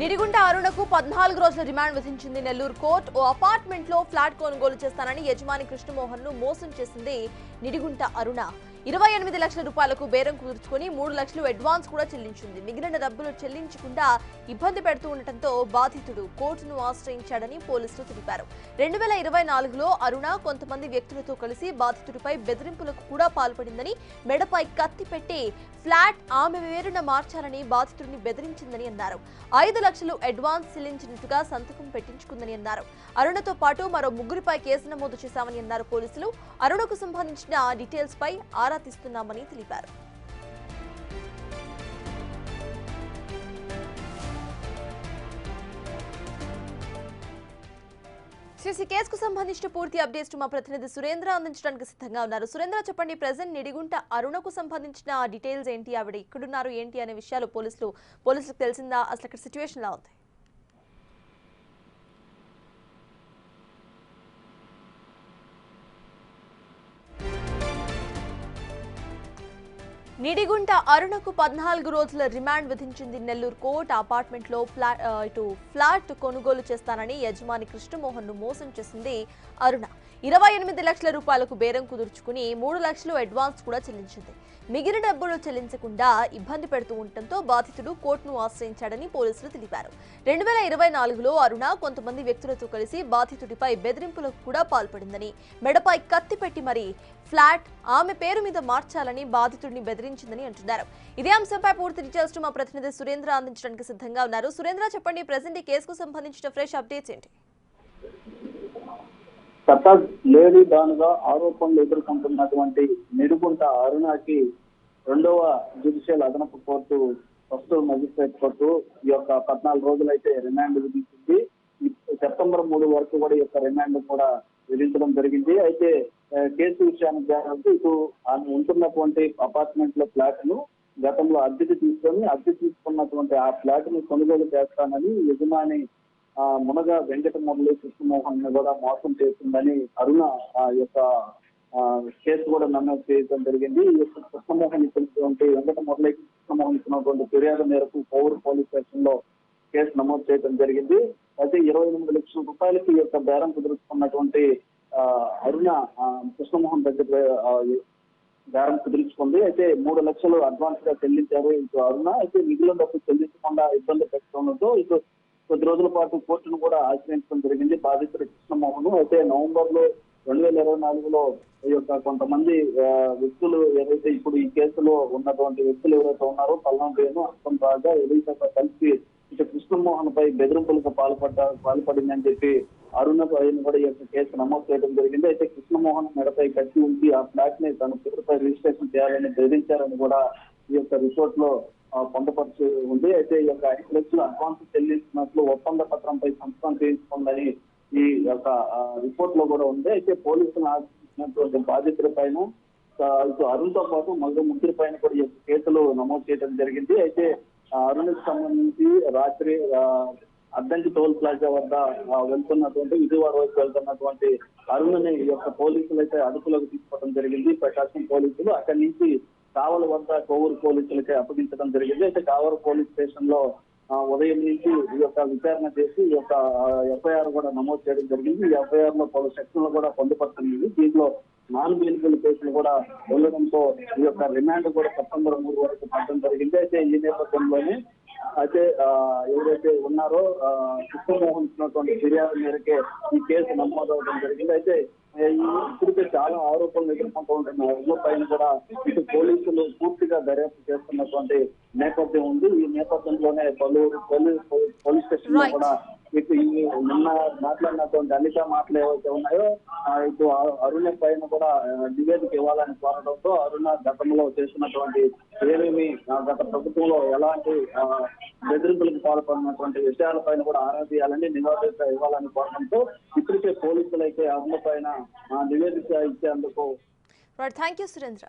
నిడిగుంట అరుణకు 14 రోజుల రిమాండ్ విధించింది నెల్లూరు కోర్టు. ఓ అపార్ట్మెంట్ లో ఫ్లాట్ కొనుగోలు చేస్తానని యజమాని కృష్ణమోహన్ ను మోసం చేసింది నిడిగుంట అరుణ. 28 లక్షల రూపాయలకు బేరం కుదుర్చుకుని 3 లక్షలు అడ్వాన్స్ కూడా చెల్లించింది. మిగిలిన డబ్బులు చెల్లించకుండా ఇబ్బంది పెడుతూ ఉండటంతో బాధితుడు కోర్టును ఆశ్రయించాడని పోలీసులు తెలిపారు. 2024లో అరుణ కొంతమంది వ్యక్తులతో కలిసి బాధితుడిపై బెదిరింపులకు కూడా పాల్పడిందని, మెడపై కత్తి పెట్టి ఫ్లాట్ ఆమె పేరున మార్చాలని బాధితుడిని బెదిరించిందని అన్నారు. 5 లక్షలు అడ్వాన్స్ చెల్లించినట్టుగా సంతకం పెట్టించుకుందని అన్నారు. అరుణతో పాటు మరో ముగ్గురిపై కేసు నమోదు చేశామని అన్నారు పోలీసులు. అరుణకు సంబంధించిన డీటెయిల్స్ పై ఆరా తీస్తున్నామని తెలిపారు. ఈ కేసుకు సంబంధించిన పూర్తి అప్డేట్స్ మా ప్రతినిధి సురేంద్ర అందించడానికి సిద్ధంగా ఉన్నారు. సురేంద్ర, చెప్పండి, ప్రెజెంట్ నిడిగుంట అరుణకు సంబంధించిన డీటెయిల్స్ ఏంటి, ఆవిడ ఎక్కడున్నారు ఏంటి అనే విషయాలు పోలీసులకు తెలిసిందా? అసలు అక్కడ సిచ్యువేషన్ ఎలా ఉంది? నిడిగుంట అరుణకు 14 రోజుల రిమాండ్ విధించింది నెల్లూరు కోర్టు. అపార్ట్మెంట్ లో ఫ్లాట్ కొనుగోలు చేస్తానని యజమాని కృష్ణమోహన్ ను మోసం చేసింది అరుణ. 28 లక్షల రూపాయలకు బేరం కుదుర్చుకుని 3 లక్షలు అడ్వాన్స్ కూడా చెల్లించింది. మిగిలిన డబ్బులు చెల్లించకుండా ఇబ్బంది పెడుతూ ఉండటంతో బాధితుడు కోర్టును ఆశ్రయించాడని పోలీసులు తెలిపారు. 2024లో అరుణ కొంతమంది వ్యక్తులతో కలిసి బాధితుడిపై బెదిరింపులకు కూడా పాల్పడిందని, మెడపై కత్తి పెట్టి మరీ ఫ్లాట్ ఆమె పేరు మీద మార్చాలని బాధితుడిని బెదిరించిందని అంటున్నారు. ఇదే అంశంపై పూర్తి డీటెయిల్స్ మా ప్రతినిధి సురేంద్ర అందించడానికి సిద్ధంగా ఉన్నారు. సురేంద్ర, చెప్పండి, ప్రెజెంట్ ఈ కేసుకు సంబంధించిన ఫ్రెష్ అప్డేట్స్ ఏంటి? లేడీ దానిగా ఆరోపణలు ఎదుర్కొంటున్నటువంటి నిడుగుంట అరుణకి 2వ జ్యుడిషియల్ అదనపు కోర్టు, ఫస్ట్ మెజిస్ట్రేట్ కోర్టు ఈ యొక్క 14 రోజులైతే రిమాండ్ విధించింది. సెప్టెంబర్ 3 వరకు కూడా ఈ యొక్క రిమాండ్ కూడా విధించడం జరిగింది. అయితే కేసు విషయానికి ఇటు ఆమె ఉంటున్నటువంటి అపార్ట్మెంట్ లో ఫ్లాట్ ను గతంలో అద్దెకి తీసుకున్నటువంటి ఆ ఫ్లాట్ ని కొనుగోలు చేస్తానని యజమాని మునగ వెంకట మురళి కృష్ణమోహన్ ని కూడా మోసం చేసిందని అరుణ యొక్క కేసు కూడా నమోదు చేయడం జరిగింది. ఈ యొక్క కృష్ణమోహన్ ఇచ్చినటువంటి వెంకట మురళి కృష్ణమోహన్ ఇచ్చినటువంటి ఫిర్యాదు మేరకు కోవూరు పోలీస్ స్టేషన్ లో కేసు నమోదు చేయడం జరిగింది. అయితే 28 లక్షల రూపాయలకి ఈ యొక్క బేరం కుదుర్చుకున్నటువంటి అరుణ కృష్ణమోహన్ దగ్గర బేరం కుదుర్చుకుంది. అయితే 3 లక్షలు అడ్వాన్స్ గా చెల్లించారు ఇటు అరుణ. అయితే మిగిలిన డబ్బు చెల్లించకుండా ఇబ్బంది పెట్టడంతో ఇటు కొద్ది రోజుల పాటు కోర్టును కూడా ఆశ్రయించడం జరిగింది బాధితుడు కృష్ణమోహన్. అయితే నవంబర్ లో 2024లో ఈ యొక్క కొంతమంది వ్యక్తులు ఏదైతే ఇప్పుడు ఈ కేసులో ఉన్నటువంటి వ్యక్తులు ఎవరైతే ఉన్నారో పల్లంవేణు, అస్తం రాజా, ఎలిజాతో కలిసి ఇటు కృష్ణమోహన్ పై బెదిరింపులకు పాల్పడిందని చెప్పి అరుణ పైన కూడా ఈ యొక్క కేసు నమోదు చేయడం జరిగింది. అయితే కృష్ణమోహన్ మెడపై కట్టి ఉంచి ఆ ఫ్లాట్ ని తన పేరుపై రిజిస్ట్రేషన్ చేయాలని బెదిరించారని కూడా ఈ యొక్క రిపోర్ట్ లో పొందపరిచి ఉంది. అయితే ఈ యొక్క 5 లక్షలు అడ్వాన్స్ చెల్లించినట్లు ఒప్పంద పత్రంపై సంతకం చేయించుకుందని ఈ యొక్క రిపోర్ట్ లో కూడా ఉంది. అయితే పోలీసులు ఆశించినటువంటి బాధితుల పైన ఇటు అరుణ్ తో పాటు మరో ముగ్గురి పైన కూడా ఈ కేసులు నమోదు చేయడం జరిగింది. అయితే అరుణ్కి సంబంధించి రాత్రి అద్దంకి టోల్ ప్లాజా వద్ద వెళ్తున్నటువంటి విజయవాడ వైపు వెళ్తున్నటువంటి అరుణ్ని ఈ యొక్క పోలీసులు అయితే అదుపులోకి తీసుకోవడం జరిగింది. ప్రకాశం పోలీసులు అక్కడి నుంచి కావల వద్ద కోవూరు పోలీసులకి అప్పగించడం జరిగింది. అయితే కావూరు పోలీస్ స్టేషన్ లో ఉదయం నుంచి ఈ యొక్క విచారణ చేసి ఈ యొక్క ఎఫ్ఐఆర్ కూడా నమోదు చేయడం జరిగింది. ఈ ఎఫ్ఐఆర్ లో పలు సెక్షన్లు కూడా పొందుపడుతుంది. దీంట్లో నాన్ బెయిలబుల్ కేసులు కూడా ఉండడంతో ఈ యొక్క రిమాండ్ కూడా సెప్టెంబర్ 3 వరకు పడడం జరిగింది. అయితే ఈ నేపథ్యంలోనే అయితే ఎవరైతే ఉన్నారో కృష్ణమోహన్ ఇచ్చినటువంటి ఫిర్యాదు మేరకే ఈ కేసు నమోదు అవడం జరిగింది. అయితే ఇప్పటికే చాలా ఆరోపణలు ఎదుర్కొంటూ ఉంటున్న అరుణ పైన కూడా ఇటు పోలీసులు పూర్తిగా దర్యాప్తు చేస్తున్నటువంటి నేపథ్యం ఉంది. ఈ నేపథ్యంలోనే పలువురు పోలీస్ స్టేషన్ లో కూడా ఇటు నిన్న మాట్లాడినటువంటి అనిత మాటలు ఏవైతే ఉన్నాయో ఇటు అరుణ పైన కూడా నివేదిక ఇవ్వాలని కోరడంతో అరుణ గతంలో చేస్తున్నటువంటి ఏమేమి గత ప్రభుత్వంలో ఎలాంటి బెదిరింపులకు పాల్పడినటువంటి విషయాలపైన కూడా ఆరా తీయాలని నివేదిక ఇవ్వాలని కోరడంతో ఇప్పటికే పోలీసులు అయితే అరుణ పైన నివేదిక ఇచ్చేందుకు. Thank you Surendra.